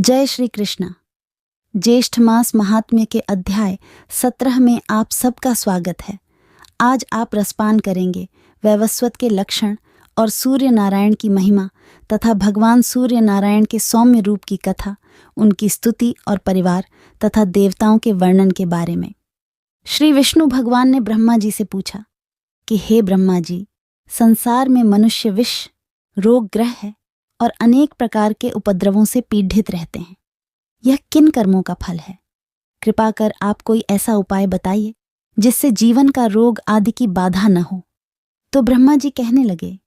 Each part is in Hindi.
जय श्री कृष्ण। ज्येष्ठ मास महात्म्य के अध्याय 17 में आप सबका स्वागत है। आज आप रसपान करेंगे वैवस्वत के लक्षण और सूर्य नारायण की महिमा तथा भगवान सूर्य नारायण के सौम्य रूप की कथा, उनकी स्तुति और परिवार तथा देवताओं के वर्णन के बारे में। श्री विष्णु भगवान ने ब्रह्मा जी से पूछा कि हे ब्रह्मा जी, संसार में मनुष्य विष, रोग, ग्रह है और अनेक प्रकार के उपद्रवों से पीड़ित रहते हैं। यह किन कर्मों का फल है? कृपा कर आप कोई ऐसा उपाय बताइए जिससे जीवन का रोग आदि की बाधा न हो। तो ब्रह्मा जी कहने लगे,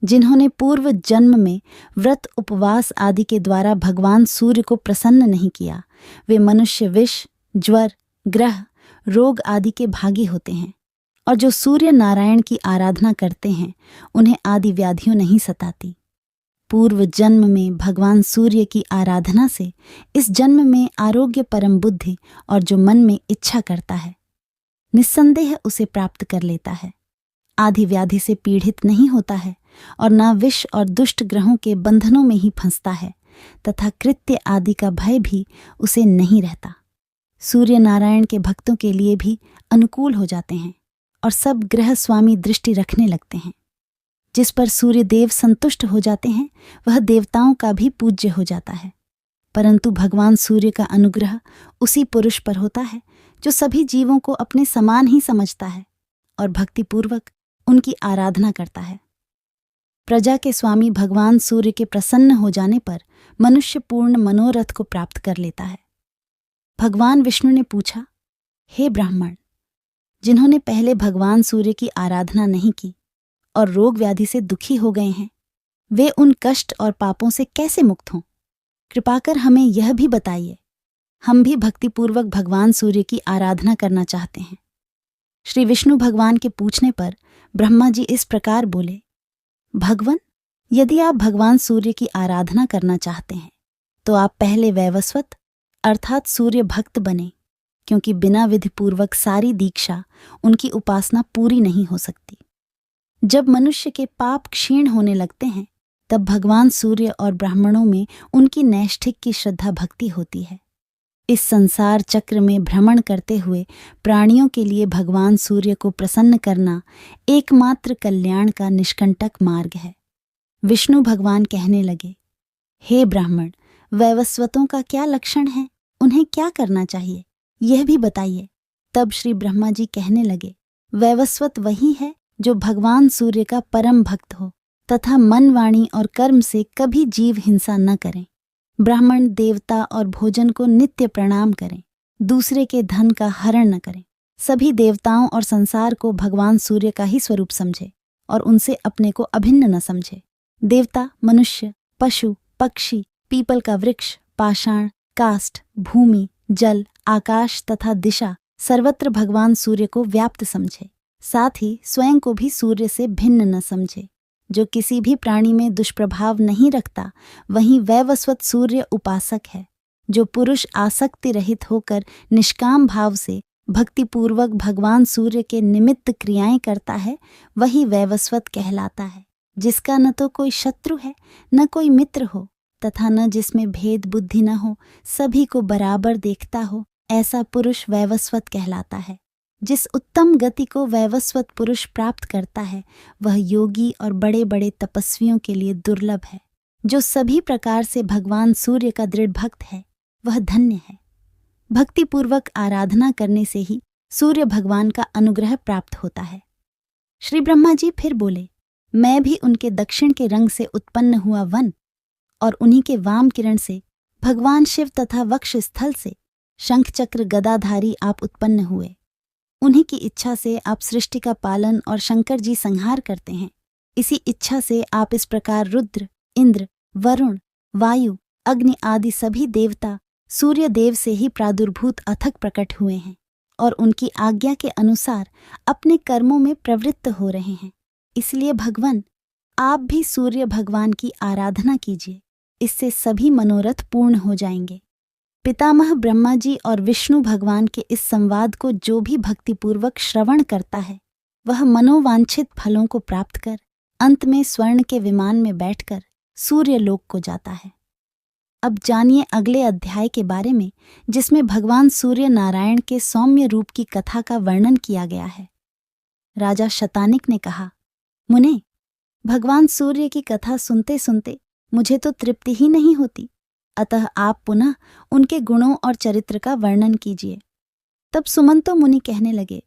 जिन्होंने पूर्व जन्म में व्रत, उपवास आदि के द्वारा भगवान सूर्य को प्रसन्न नहीं किया, वे मनुष्य विष, ज्वर, ग्रह, रोग आदि के भागी होते हैं। और जो सूर्य नारायण की आराधना करते हैं, उन्हें आदि व्याधियों नहीं सताती। पूर्व जन्म में भगवान सूर्य की आराधना से इस जन्म में आरोग्य, परम बुद्धि और जो मन में इच्छा करता है, निस्संदेह उसे प्राप्त कर लेता है। आदि व्याधि से पीड़ित नहीं होता है और ना विष और दुष्ट ग्रहों के बंधनों में ही फंसता है तथा कृत्य आदि का भय भी उसे नहीं रहता। सूर्य नारायण के भक्तों के लिए भी अनुकूल हो जाते हैं और सब ग्रह स्वामी दृष्टि रखने लगते हैं। जिस पर सूर्य देव संतुष्ट हो जाते हैं, वह देवताओं का भी पूज्य हो जाता है। परंतु भगवान सूर्य का अनुग्रह उसी पुरुष पर होता है जो सभी जीवों को अपने समान ही समझता है और भक्तिपूर्वक उनकी आराधना करता है। प्रजा के स्वामी भगवान सूर्य के प्रसन्न हो जाने पर मनुष्य पूर्ण मनोरथ को प्राप्त कर लेता है। भगवान विष्णु ने पूछा, हे ब्राह्मण, जिन्होंने पहले भगवान सूर्य की आराधना नहीं की और रोग व्याधि से दुखी हो गए हैं, वे उन कष्ट और पापों से कैसे मुक्त हों? कृपा कर हमें यह भी बताइए। हम भी भक्तिपूर्वक भगवान सूर्य की आराधना करना चाहते हैं। श्री विष्णु भगवान के पूछने पर ब्रह्मा जी इस प्रकार बोले, भगवन, यदि आप भगवान सूर्य की आराधना करना चाहते हैं तो आप पहले वैवस्वत अर्थात सूर्य भक्त बने, क्योंकि बिना विधि पूर्वक सारी दीक्षा उनकी उपासना पूरी नहीं हो सकती। जब मनुष्य के पाप क्षीण होने लगते हैं, तब भगवान सूर्य और ब्राह्मणों में उनकी नैष्ठिक की श्रद्धा भक्ति होती है। इस संसार चक्र में भ्रमण करते हुए प्राणियों के लिए भगवान सूर्य को प्रसन्न करना एकमात्र कल्याण का निष्कंटक मार्ग है। विष्णु भगवान कहने लगे, हे ब्राह्मण, वैवस्वतों का क्या लक्षण है? उन्हें क्या करना चाहिए, यह भी बताइए। तब श्री ब्रह्मा जी कहने लगे, वैवस्वत वही है जो भगवान सूर्य का परम भक्त हो तथा मन, वाणी और कर्म से कभी जीव हिंसा न करें। ब्राह्मण देवता और भोजन को नित्य प्रणाम करें, दूसरे के धन का हरण न करें, सभी देवताओं और संसार को भगवान सूर्य का ही स्वरूप समझे और उनसे अपने को अभिन्न न समझे। देवता, मनुष्य, पशु, पक्षी, पीपल का वृक्ष, पाषाण, काष्ठ, भूमि, जल, आकाश तथा दिशा सर्वत्र भगवान सूर्य को व्याप्त समझे। साथ ही स्वयं को भी सूर्य से भिन्न न समझे। जो किसी भी प्राणी में दुष्प्रभाव नहीं रखता, वही वैवस्वत सूर्य उपासक है। जो पुरुष आसक्ति रहित होकर निष्काम भाव से भक्तिपूर्वक भगवान सूर्य के निमित्त क्रियाएं करता है, वही वैवस्वत कहलाता है। जिसका न तो कोई शत्रु है, न कोई मित्र हो तथा न जिसमें भेद बुद्धि न हो, सभी को बराबर देखता हो, ऐसा पुरुष वैवस्वत कहलाता है। जिस उत्तम गति को वैवस्वत पुरुष प्राप्त करता है, वह योगी और बड़े बड़े तपस्वियों के लिए दुर्लभ है। जो सभी प्रकार से भगवान सूर्य का दृढ़ भक्त है, वह धन्य है। भक्तिपूर्वक आराधना करने से ही सूर्य भगवान का अनुग्रह प्राप्त होता है। श्री ब्रह्मा जी फिर बोले, मैं भी उनके दक्षिण के रंग से उत्पन्न हुआ वन और उन्हीं के वाम किरण से भगवान शिव तथा वक्ष स्थल से शंख चक्र गदाधारी आप उत्पन्न हुए। उन्हीं की इच्छा से आप सृष्टि का पालन और शंकर जी संहार करते हैं। इसी इच्छा से आप इस प्रकार रुद्र, इंद्र, वरुण, वायु, अग्नि आदि सभी देवता सूर्य देव से ही प्रादुर्भूत अथक प्रकट हुए हैं और उनकी आज्ञा के अनुसार अपने कर्मों में प्रवृत्त हो रहे हैं। इसलिए भगवान, आप भी सूर्य भगवान की आराधना कीजिए, इससे सभी मनोरथ पूर्ण हो जाएंगे। पितामह ब्रह्मा जी और विष्णु भगवान के इस संवाद को जो भी भक्तिपूर्वक श्रवण करता है, वह मनोवांछित फलों को प्राप्त कर अंत में स्वर्ण के विमान में बैठकर सूर्य लोक को जाता है। अब जानिए अगले अध्याय के बारे में, जिसमें भगवान सूर्य नारायण के सौम्य रूप की कथा का वर्णन किया गया है। राजा शतानिक ने कहा, मुने, भगवान सूर्य की कथा सुनते सुनते मुझे तो तृप्ति ही नहीं होती, अतः आप पुनः उनके गुणों और चरित्र का वर्णन कीजिए। तब सुमंतो मुनि कहने लगे,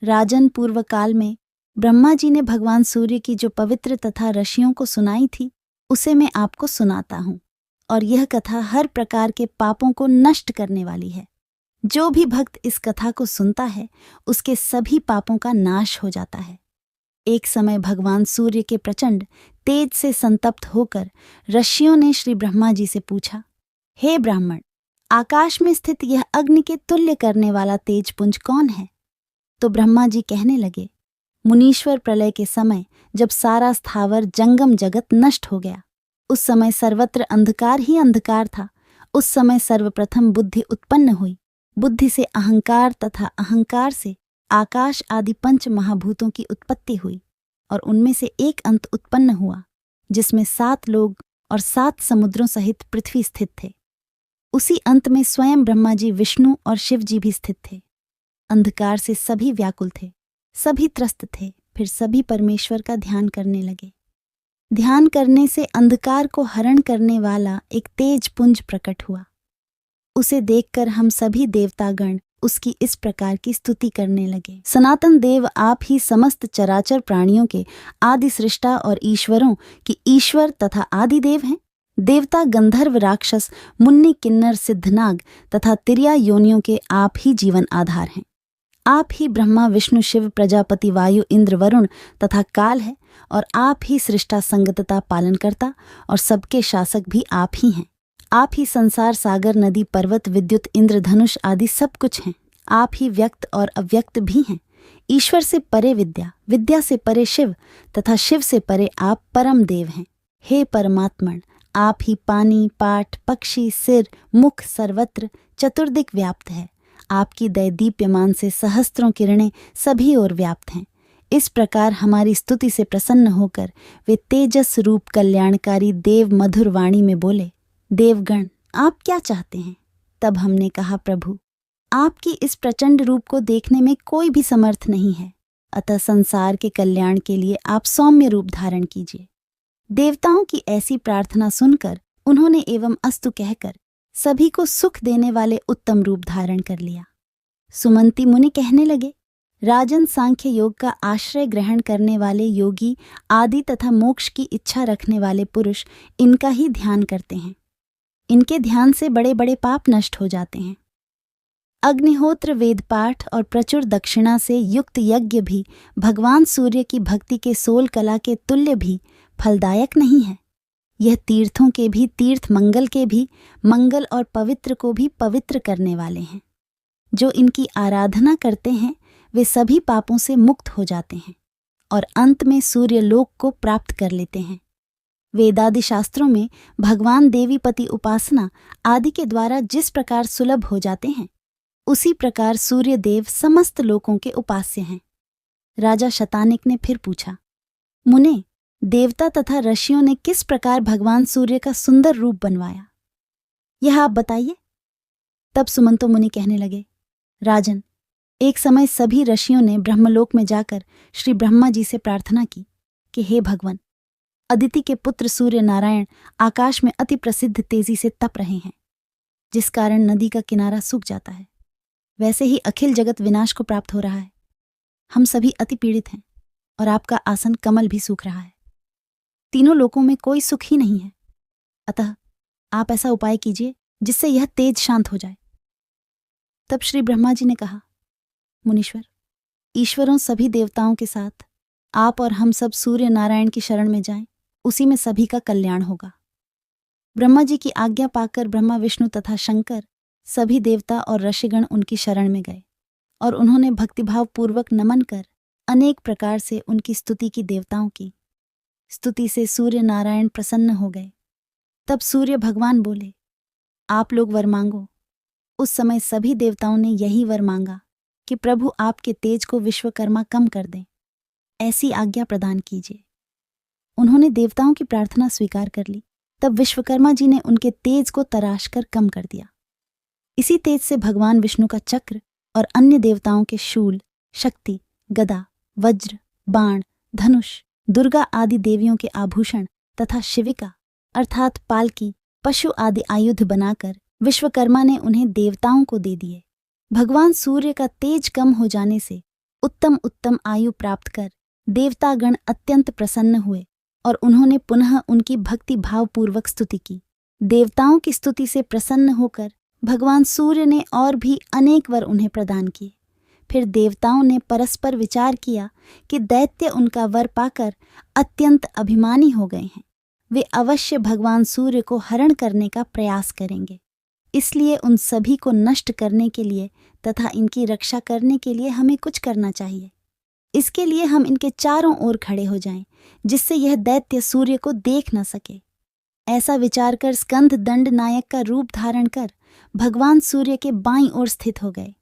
राजन, पूर्व काल में ब्रह्मा जी ने भगवान सूर्य की जो पवित्र तथा ऋषियों को सुनाई थी, उसे मैं आपको सुनाता हूँ। और यह कथा हर प्रकार के पापों को नष्ट करने वाली है। जो भी भक्त इस कथा को सुनता है, उसके सभी पापों का नाश हो जाता है। एक समय भगवान सूर्य के प्रचंड तेज से संतप्त होकर ऋषियों ने श्री ब्रह्मा जी से पूछा, हे ब्राह्मण, आकाश में स्थित यह अग्नि के तुल्य करने वाला तेजपुंज कौन है? तो ब्रह्मा जी कहने लगे, मुनीश्वर, प्रलय के समय जब सारा स्थावर जंगम जगत नष्ट हो गया, उस समय सर्वत्र अंधकार ही अंधकार था। उस समय सर्वप्रथम बुद्धि उत्पन्न हुई। बुद्धि से अहंकार तथा अहंकार से आकाश आदि पंच महाभूतों की उत्पत्ति हुई और उनमें से एक अंत उत्पन्न हुआ, जिसमें 7 लोक और 7 समुद्रों सहित पृथ्वी स्थित थे। उसी अंत में स्वयं ब्रह्मा जी, विष्णु और शिव जी भी स्थित थे। अंधकार से सभी व्याकुल थे, सभी त्रस्त थे। फिर सभी परमेश्वर का ध्यान करने लगे। ध्यान करने से अंधकार को हरण करने वाला एक तेज पुंज प्रकट हुआ। उसे देखकर हम सभी देवतागण उसकी इस प्रकार की स्तुति करने लगे, सनातन देव, आप ही समस्त चराचर प्राणियों के आदि सृष्टा और ईश्वरों की ईश्वर तथा आदि देव हैं। देवता, गंधर्व, राक्षस, मुन्नि, किन्नर, सिद्धनाग तथा तिर्या योनियों के आप ही जीवन आधार हैं। आप ही ब्रह्मा, विष्णु, शिव, प्रजापति, वायु, इंद्र, वरुण तथा काल है और आप ही सृष्टा, संगतता, पालनकर्ता और सबके शासक भी आप ही हैं। आप ही संसार, सागर, नदी, पर्वत, विद्युत, इंद्र, धनुष आदि सब कुछ हैं। आप ही व्यक्त और अव्यक्त भी हैं। ईश्वर से परे विद्या, विद्या से परे शिव तथा शिव से परे आप परम देव हैं। हे परमात्मन, आप ही पानी, पाठ, पक्षी, सिर, मुख सर्वत्र चतुर्दिक व्याप्त है। आपकी दैदीप्यमान से सहस्त्रों किरणें सभी ओर व्याप्त हैं। इस प्रकार हमारी स्तुति से प्रसन्न होकर वे तेजस रूप कल्याणकारी देव मधुर वाणी में बोले, देवगण, आप क्या चाहते हैं? तब हमने कहा, प्रभु, आपकी इस प्रचंड रूप को देखने में कोई भी समर्थ नहीं है, अतः संसार के कल्याण के लिए आप सौम्य रूप धारण कीजिए। देवताओं की ऐसी प्रार्थना सुनकर उन्होंने एवं अस्तु कहकर सभी को सुख देने वाले उत्तम रूप धारण कर लिया। सुमंती मुनि कहने लगे, राजन, सांख्य योग का आश्रय ग्रहण करने वाले योगी आदि तथा मोक्ष की इच्छा रखने वाले पुरुष इनका ही ध्यान करते हैं। इनके ध्यान से बड़े बड़े पाप नष्ट हो जाते हैं। अग्निहोत्र, वेद पाठ और प्रचुर दक्षिणा से युक्त यज्ञ भी भगवान सूर्य की भक्ति के सोल कला के तुल्य भी फलदायक नहीं है। यह तीर्थों के भी तीर्थ, मंगल के भी मंगल और पवित्र को भी पवित्र करने वाले हैं। जो इनकी आराधना करते हैं वे सभी पापों से मुक्त हो जाते हैं और अंत में सूर्य लोक को प्राप्त कर लेते हैं। वेदादि शास्त्रों में भगवान देवीपति उपासना आदि के द्वारा जिस प्रकार सुलभ हो जाते हैं, उसी प्रकार सूर्य देव समस्त लोकों के उपास्य हैं। राजा शतानिक ने फिर पूछा, मुने, देवता तथा ऋषियों ने किस प्रकार भगवान सूर्य का सुंदर रूप बनवाया, यह आप बताइए। तब सुमंतो मुनि कहने लगे, राजन, एक समय सभी ऋषियों ने ब्रह्मलोक में जाकर श्री ब्रह्मा जी से प्रार्थना की कि हे भगवान, अदिति के पुत्र सूर्य नारायण आकाश में अति प्रसिद्ध तेजी से तप रहे हैं, जिस कारण नदी का किनारा सूख जाता है। वैसे ही अखिल जगत विनाश को प्राप्त हो रहा है। हम सभी अति पीड़ित हैं और आपका आसन कमल भी सूख रहा है। तीनों लोकों में कोई सुख ही नहीं है। अतः आप ऐसा उपाय कीजिए जिससे यह तेज शांत हो जाए। तब श्री ब्रह्मा जी ने कहा, मुनीश्वर, ईश्वरों सभी देवताओं के साथ आप और हम सब सूर्य नारायण की शरण में जाएं, उसी में सभी का कल्याण होगा। ब्रह्मा जी की आज्ञा पाकर ब्रह्मा, विष्णु तथा शंकर सभी देवता और ऋषिगण उनकी शरण में गए और उन्होंने भक्तिभाव पूर्वक नमन कर अनेक प्रकार से उनकी स्तुति की। देवताओं की स्तुति से सूर्य नारायण प्रसन्न हो गए। तब सूर्य भगवान बोले, आप लोग वर मांगो। उस समय सभी देवताओं ने यही वर मांगा कि प्रभु आपके तेज को विश्वकर्मा कम कर दें, ऐसी आज्ञा प्रदान कीजिए। उन्होंने देवताओं की प्रार्थना स्वीकार कर ली। तब विश्वकर्मा जी ने उनके तेज को तराश कर कम कर दिया। इसी तेज से भगवान विष्णु का चक्र और अन्य देवताओं के शूल, शक्ति, गदा, वज्र, बाण, धनुष, दुर्गा आदि देवियों के आभूषण तथा शिविका अर्थात पालकी, पशु आदि आयुध बनाकर विश्वकर्मा ने उन्हें देवताओं को दे दिए। भगवान सूर्य का तेज कम हो जाने से उत्तम उत्तम आयु प्राप्त कर देवतागण अत्यंत प्रसन्न हुए और उन्होंने पुनः उनकी भक्ति भावपूर्वक स्तुति की। देवताओं की स्तुति से प्रसन्न होकर भगवान सूर्य ने और भी अनेक वर उन्हें प्रदान किए। फिर देवताओं ने परस्पर विचार किया कि दैत्य उनका वर पाकर अत्यंत अभिमानी हो गए हैं, वे अवश्य भगवान सूर्य को हरण करने का प्रयास करेंगे। इसलिए उन सभी को नष्ट करने के लिए तथा इनकी रक्षा करने के लिए हमें कुछ करना चाहिए। इसके लिए हम इनके चारों ओर खड़े हो जाएं, जिससे यह दैत्य सूर्य को देख न सके। ऐसा विचार कर स्कंद दंड नायक का रूप धारण कर भगवान सूर्य के बाईं ओर स्थित हो गए।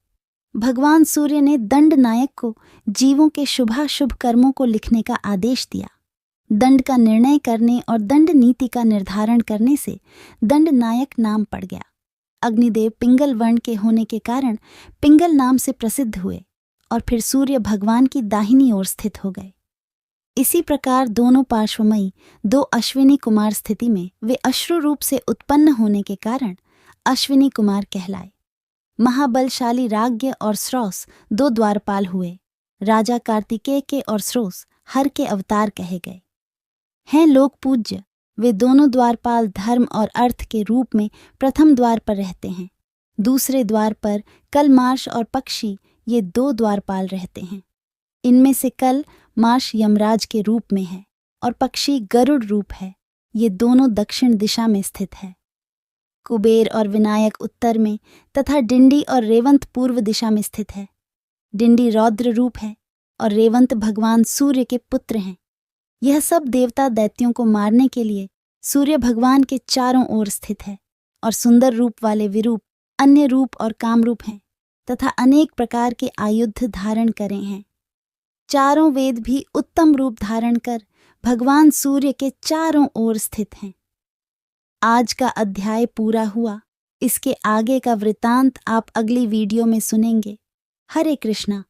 भगवान सूर्य ने दंड नायक को जीवों के शुभाशुभ कर्मों को लिखने का आदेश दिया। दंड का निर्णय करने और दंड नीति का निर्धारण करने से दंड नायक नाम पड़ गया। अग्निदेव पिंगल वर्ण के होने के कारण पिंगल नाम से प्रसिद्ध हुए और फिर सूर्य भगवान की दाहिनी ओर स्थित हो गए। इसी प्रकार दोनों पार्श्वमयी दो अश्विनी कुमार स्थिति में वे अश्रु रूप से उत्पन्न होने के कारण अश्विनी कुमार कहलाए। महाबलशाली राज्ञ और स्रोस दो द्वारपाल हुए। राजा कार्तिकेय के और स्रोस हर के अवतार कहे गए हैं लोक पूज्य। वे दोनों द्वारपाल धर्म और अर्थ के रूप में प्रथम द्वार पर रहते हैं। दूसरे द्वार पर कल, मार्श और पक्षी ये दो द्वारपाल रहते हैं। इनमें से कल मार्श यमराज के रूप में है और पक्षी गरुड़ रूप है। ये दोनों दक्षिण दिशा में स्थित है। कुबेर और विनायक उत्तर में तथा डिंडी और रेवंत पूर्व दिशा में स्थित है। डिंडी रौद्र रूप है और रेवंत भगवान सूर्य के पुत्र हैं। यह सब देवता दैत्यों को मारने के लिए सूर्य भगवान के चारों ओर स्थित है और सुंदर रूप वाले विरूप, अन्य रूप और कामरूप हैं तथा अनेक प्रकार के आयुध धारण करे हैं। चारों वेद भी उत्तम रूप धारण कर भगवान सूर्य के चारों ओर स्थित हैं। आज का अध्याय पूरा हुआ। इसके आगे का वृतांत आप अगली वीडियो में सुनेंगे। हरे कृष्णा।